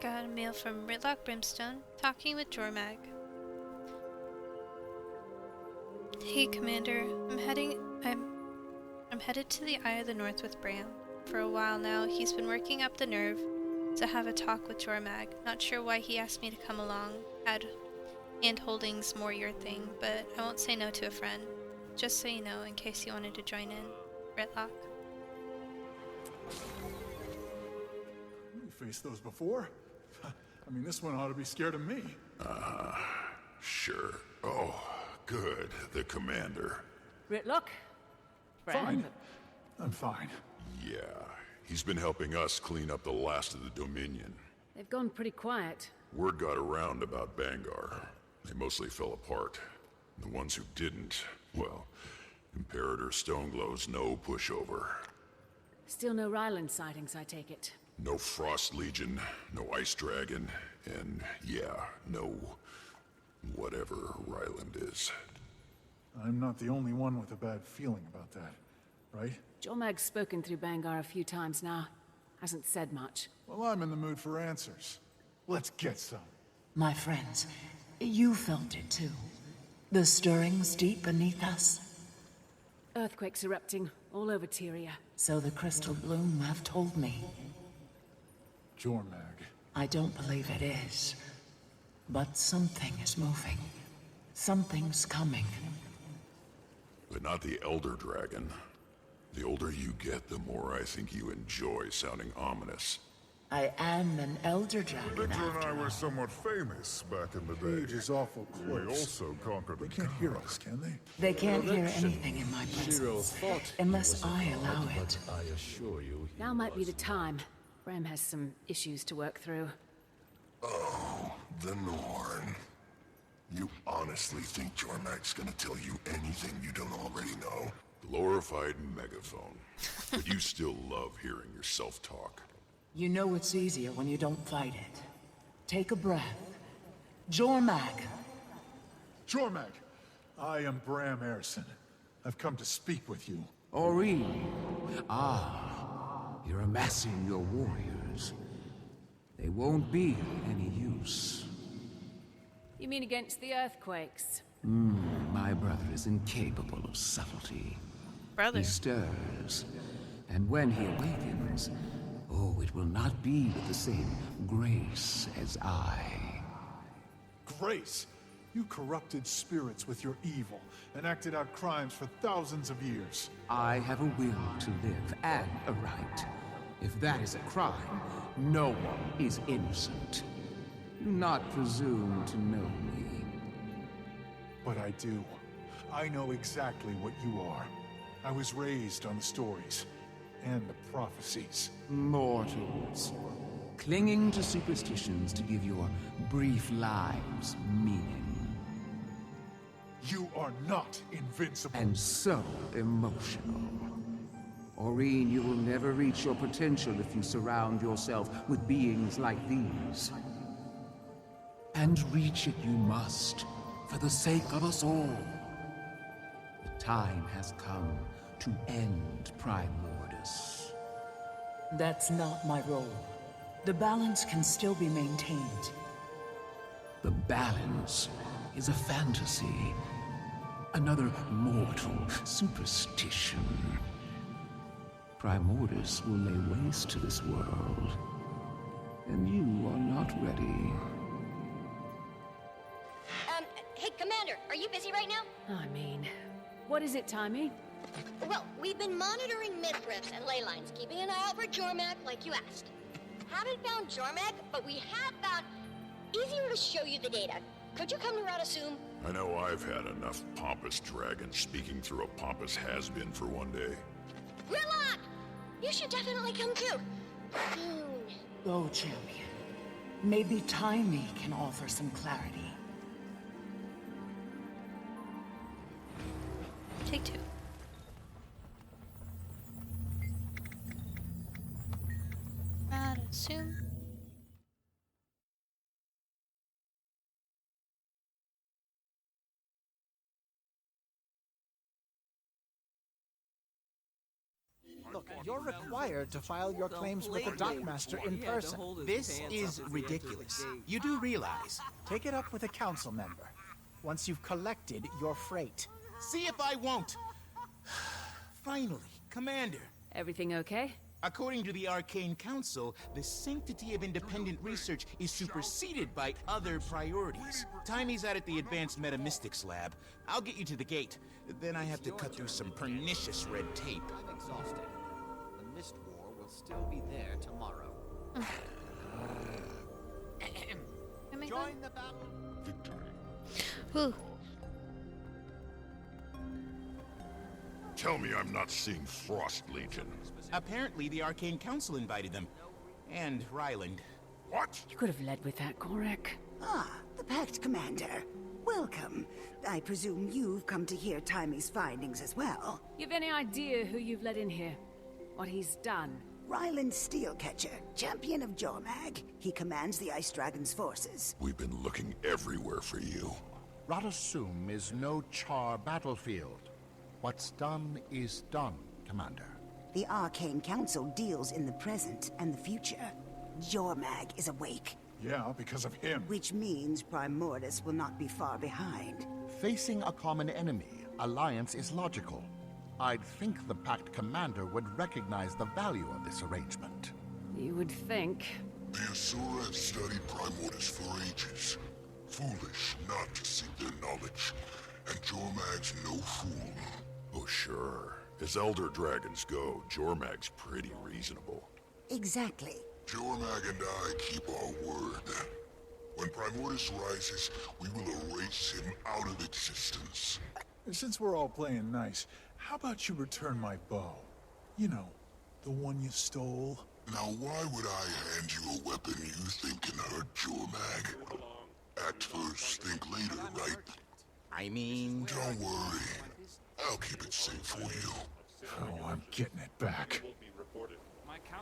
Got a mail from Ritlock Brimstone, talking with Jormag. Hey, Commander. I'm headed to the Eye of the North with Bram. For a while now, he's been working up the nerve to have a talk with Jormag. Not sure why he asked me to come along. Hand-holding's more your thing, but I won't say no to a friend. Just so you know, in case you wanted to join in. Ritlock. You faced those before? I mean, this one ought to be scared of me. Sure. Oh, good. The commander. Ritlock? Fine. I'm fine. Yeah, he's been helping us clean up the last of the Dominion. They've gone pretty quiet. Word got around about Bangar. They mostly fell apart. The ones who didn't, well, Imperator Stoneglow's no pushover. Still no Ryland sightings, I take it. No Frost Legion, no Ice Dragon, and yeah, no whatever Ryland is. I'm not the only one with a bad feeling about that, right? Jormag's spoken through Bangar a few times now. Hasn't said much. Well, I'm in the mood for answers. Let's get some. My friends, you felt it too. The stirrings deep beneath us. Earthquakes erupting all over Tyria. So the Crystal Bloom have told me. Jormag. I don't believe it is. But something is moving. Something's coming. But not the Elder Dragon. The older you get, the more I think you enjoy sounding ominous. I am an Elder Dragon. Victor and I were somewhat famous back in the day. Age is awful close. We also conquered They the can't hear us, can they? They can't hear anything in my presence, unless I allow it. I assure you, Now might be the time. Bram has some issues to work through. Oh, the Norn. You honestly think Jormag's gonna tell you anything you don't already know? Glorified megaphone. But you still love hearing yourself talk. You know it's easier when you don't fight it. Take a breath. Jormag. Jormag! I am Bram Erison. I've come to speak with you. Aurene. Ah, you're amassing your warriors. They won't be any use. You mean against the earthquakes? My brother is incapable of subtlety. Brother. He stirs, and when he awakens, oh, it will not be with the same grace as I. Grace! You corrupted spirits with your evil and acted out crimes for thousands of years. I have a will to live and a right. If that is a crime, no one is innocent. Do not presume to know me. But I do. I know exactly what you are. I was raised on the stories and the prophecies. Mortals, clinging to superstitions to give your brief lives meaning. You are not invincible. And so emotional. Aurene, you will never reach your potential if you surround yourself with beings like these. And reach it you must, for the sake of us all. The time has come to end Primordus. That's not my role. The balance can still be maintained. The balance is a fantasy. Another mortal superstition. Primordus will lay waste to this world. And you are not ready. Hey, Commander, are you busy right now? I mean, what is it, Timey? Well, we've been monitoring myth rifts and ley lines, keeping an eye out for Jormag like you asked. Haven't found Jormag, but we have found... Easier to show you the data. Could you come to Radasum? I know I've had enough pompous dragons speaking through a pompous has-been for one day. Ritlock! You should definitely come too. Soon. Go, champion. Maybe Timey can offer some clarity. Take two. Assume. Look, you're required to file your claims with the Dockmaster in person. This is ridiculous. You do realize. Take it up with a council member once you've collected your freight. See if I won't. Finally, Commander. Everything okay? According to the Arcane Council, the sanctity of independent research is superseded by other priorities. Timey's out at the Advanced Metamystics Lab. I'll get you to the gate. Then I have to cut through some pernicious red tape. I'm exhausted. The Mist War will still be there tomorrow. Join the battle. Ooh. Tell me I'm not seeing Frost Legion. Apparently, the Arcane Council invited them. And Ryland. What? You could have led with that, Gorek. Ah, the Pact Commander. Welcome. I presume you've come to hear Timey's findings as well. You have any idea who you've let in here? What he's done? Ryland Steelcatcher, champion of Jormag. He commands the Ice Dragon's forces. We've been looking everywhere for you. Radasum is no Char battlefield. What's done is done, Commander. The Arcane Council deals in the present and the future. Jormag is awake. Yeah, because of him. Which means Primordus will not be far behind. Facing a common enemy, alliance is logical. I'd think the Pact Commander would recognize the value of this arrangement. You would think. The Asura have studied Primordus for ages. Foolish not to seek their knowledge. And Jormag's no fool. Oh, sure. As Elder Dragons go, Jormag's pretty reasonable. Exactly. Jormag and I keep our word. When Primordus rises, we will erase him out of existence. Since we're all playing nice, how about you return my bow? You know, the one you stole. Now why would I hand you a weapon you think can hurt Jormag? Act first, think later, right? I mean... Don't worry. I'll keep it safe for you. Oh, I'm getting it back.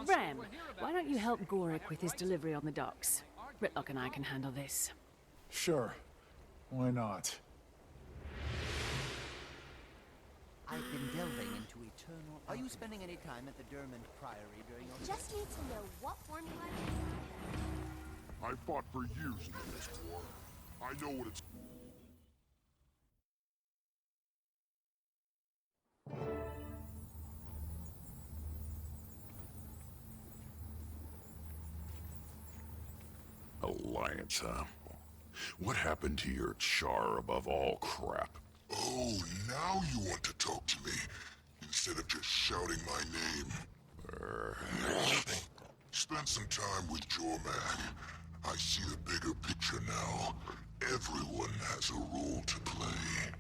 Ram, why don't you help Gorek with his delivery on the docks? Ritlock and I can handle this. Sure. Why not? I've been delving into eternal... Are you spending any time at the Dermond Priory during your... Just need to know what formula... I fought for years in this war. I know what it's... Alliance, huh? What happened to your char above all crap? Oh, now you want to talk to me, instead of just shouting my name. Spend some time with Jormag. I see the bigger picture now. Everyone has a role to play.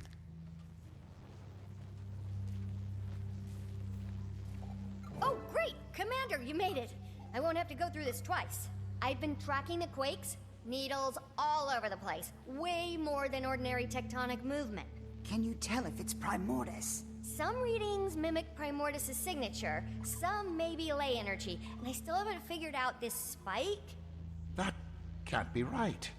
Oh, great! Commander, you made it! I won't have to go through this twice. I've been tracking the quakes, needles all over the place. Way more than ordinary tectonic movement. Can you tell if it's Primordus? Some readings mimic Primordus' signature, some maybe ley energy, and I still haven't figured out this spike. That can't be right.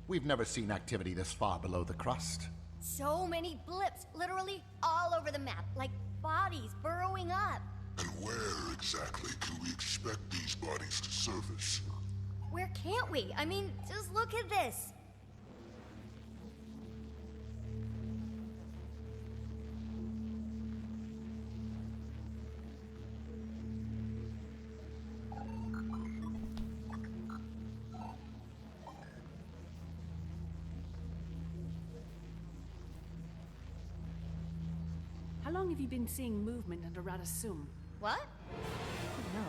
We've never seen activity this far below the crust. So many blips, literally all over the map, like bodies burrowing up. And where exactly can we expect these bodies to surface? Where can't we? I mean, just look at this. How long have you been seeing movement under Radasum? What? Oh, no.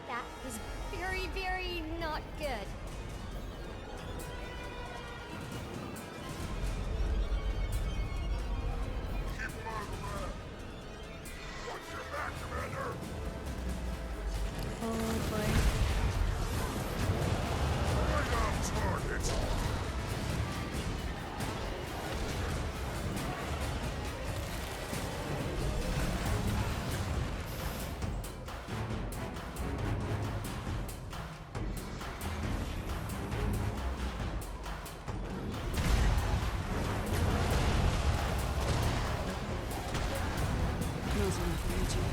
That is very, very not good. Keep him out of the map! Watch your back, Commander! Oh boy. Right on target! Knows enough, Luigi.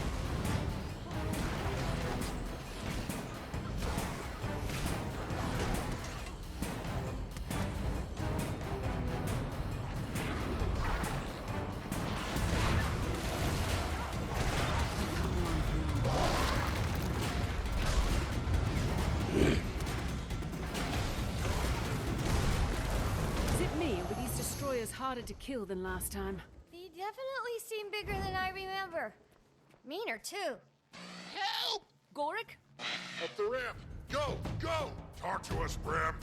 these destroyers harder to kill than last time. They definitely seem bigger than I remember. Meaner, too. Help! Gorik? Up the ramp! Go! Go! Talk to us, Bram!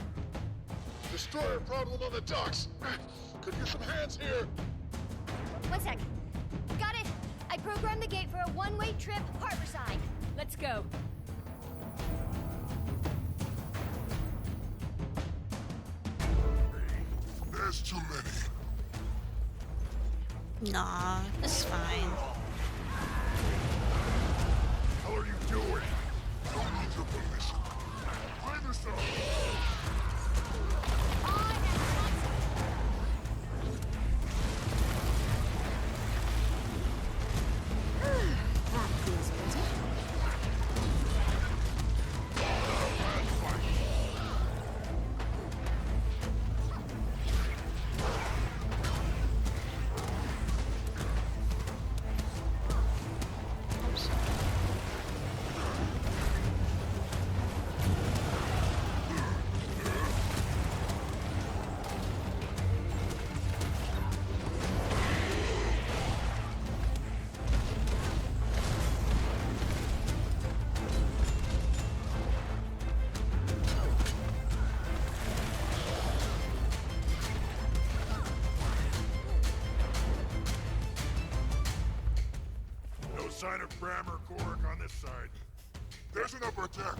Destroyer problem on the docks! Could use some hands here! 1 sec. Got it! I programmed the gate for a one-way trip harborside. Let's go. There's too many. Nah, this is fine. How are you doing? Don't need your permission. Find yourself! That feels better. No sign of Bram or Gorik on this side. There's an upper deck.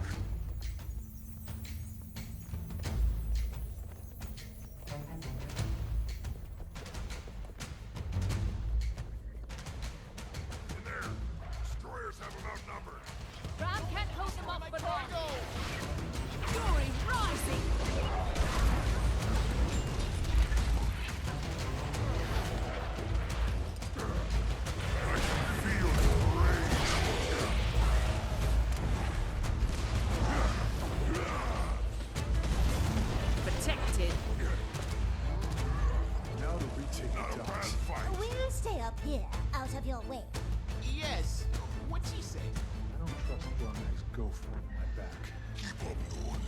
In there. Destroyers have them outnumbered. Ram can't hold them off for long. Fury rising! Protected. Now to retake the docks. We'll stay up here, out of your way. Yes. What's he say? I don't trust Jormag's gopher at my back. Keep up, Lord.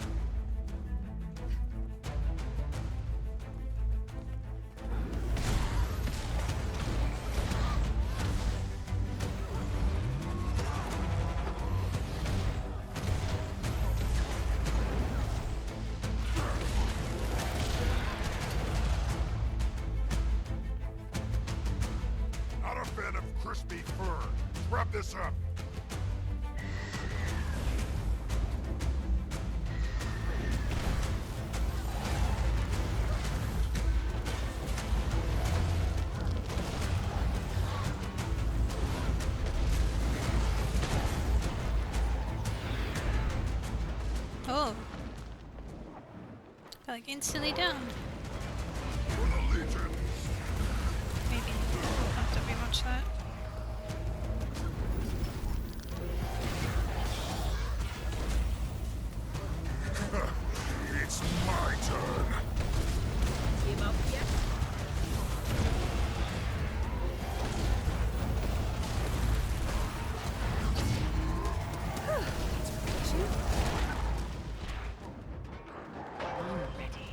Not a fan of crispy fur. Let's wrap this up. Oh. Felt like instantly down. For the Legion. Maybe don't have to rewatch that. It's my turn. Give up yet? I'm ready.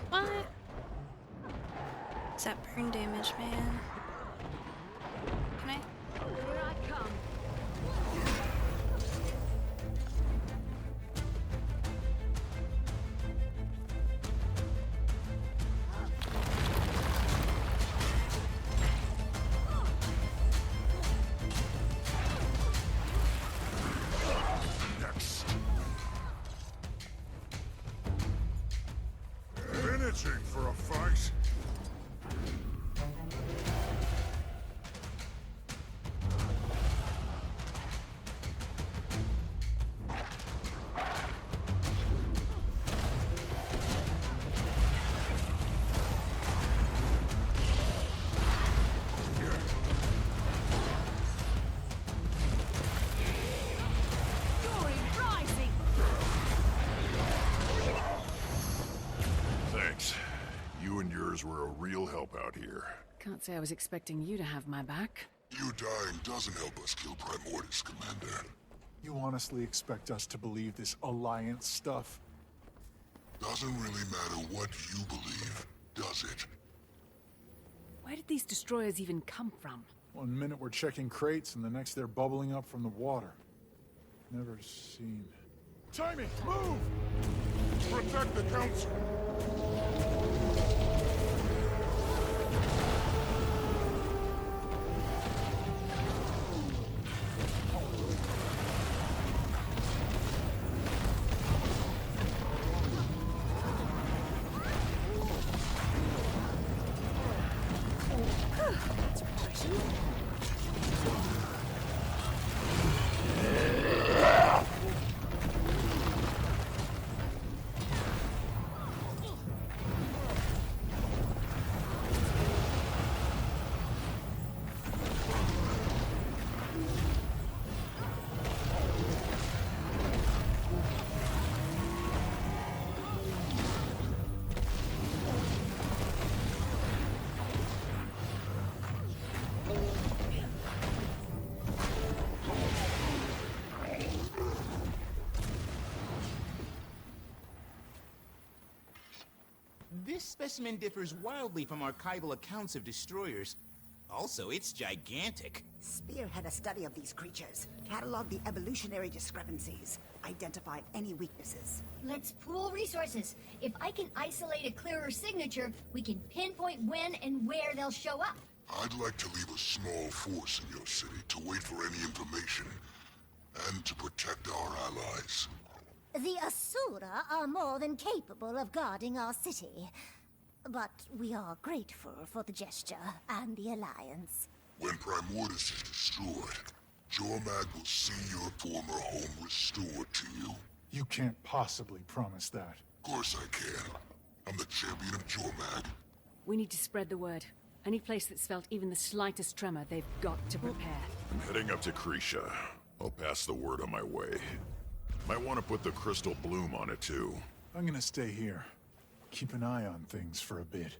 What? Is that burn damage, man? Can I? Here I come. Next. Been itching for a fight. were a real help out here. Can't say I was expecting you to have my back. You dying doesn't help us kill Primordus, Commander. You honestly expect us to believe this Alliance stuff? Doesn't really matter what you believe, does it? Where did these destroyers even come from? 1 minute we're checking crates, and the next they're bubbling up from the water. Never seen... Timmy, move! Protect the Council! This specimen differs wildly from archival accounts of destroyers. Also, it's gigantic. Spearhead a study of these creatures, catalog the evolutionary discrepancies, identify any weaknesses. Let's pool resources. If I can isolate a clearer signature, we can pinpoint when and where they'll show up. I'd like to leave a small force in your city to wait for any information, and to protect our allies. The Asura are more than capable of guarding our city. But we are grateful for the gesture and the alliance. When Primordus is destroyed, Jormag will see your former home restored to you. You can't possibly promise that. Of course I can. I'm the champion of Jormag. We need to spread the word. Any place that's felt even the slightest tremor, they've got to prepare. I'm heading up to Krisha. I'll pass the word on my way. Might want to put the crystal bloom on it too. I'm gonna stay here. Keep an eye on things for a bit.